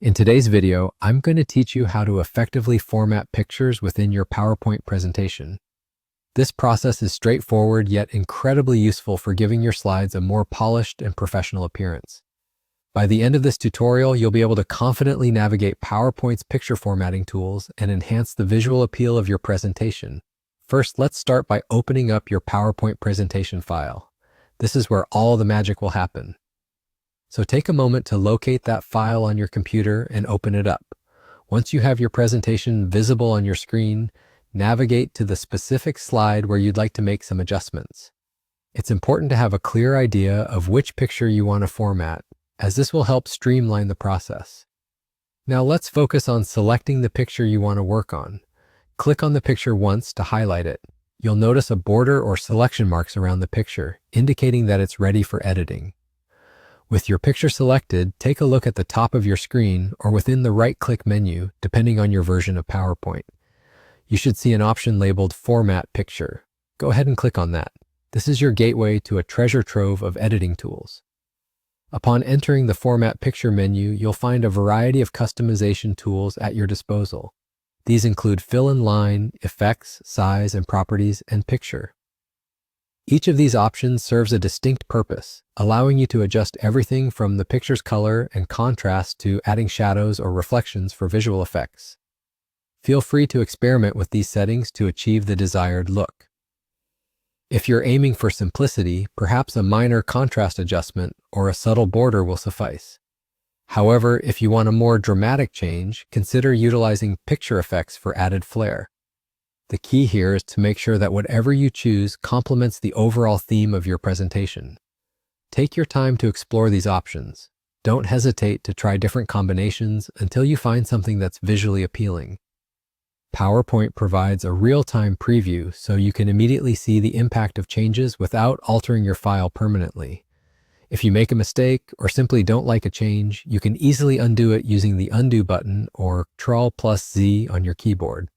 In today's video, I'm going to teach you how to effectively format pictures within your PowerPoint presentation. This process is straightforward yet incredibly useful for giving your slides a more polished and professional appearance. By the end of this tutorial, you'll be able to confidently navigate PowerPoint's picture formatting tools and enhance the visual appeal of your presentation. First, let's start by opening up your PowerPoint presentation file. This is where all the magic will happen. So take a moment to locate that file on your computer and open it up. Once you have your presentation visible on your screen, navigate to the specific slide where you'd like to make some adjustments. It's important to have a clear idea of which picture you want to format, as this will help streamline the process. Now let's focus on selecting the picture you want to work on. Click on the picture once to highlight it. You'll notice a border or selection marks around the picture, indicating that it's ready for editing. With your picture selected, take a look at the top of your screen or within the right-click menu, depending on your version of PowerPoint. You should see an option labeled Format Picture. Go ahead and click on that. This is your gateway to a treasure trove of editing tools. Upon entering the Format Picture menu, you'll find a variety of customization tools at your disposal. These include Fill in Line, Effects, Size and Properties, and Picture. Each of these options serves a distinct purpose, allowing you to adjust everything from the picture's color and contrast to adding shadows or reflections for visual effects. Feel free to experiment with these settings to achieve the desired look. If you're aiming for simplicity, perhaps a minor contrast adjustment or a subtle border will suffice. However, if you want a more dramatic change, consider utilizing picture effects for added flair. The key here is to make sure that whatever you choose complements the overall theme of your presentation. Take your time to explore these options. Don't hesitate to try different combinations until you find something that's visually appealing. PowerPoint provides a real-time preview so you can immediately see the impact of changes without altering your file permanently. If you make a mistake or simply don't like a change, you can easily undo it using the Undo button or Ctrl+Z on your keyboard.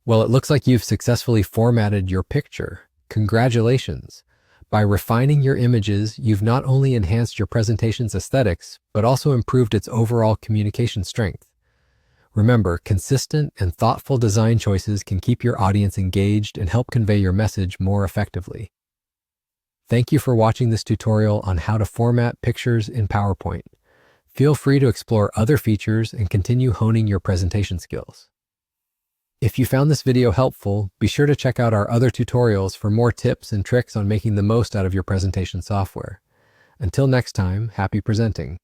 Well, it looks like you've successfully formatted your picture. Congratulations! By refining your images, you've not only enhanced your presentation's aesthetics, but also improved its overall communication strength. Remember, consistent and thoughtful design choices can keep your audience engaged and help convey your message more effectively. Thank you for watching this tutorial on how to format pictures in PowerPoint. Feel free to explore other features and continue honing your presentation skills. If you found this video helpful, be sure to check out our other tutorials for more tips and tricks on making the most out of your presentation software. Until next time, happy presenting.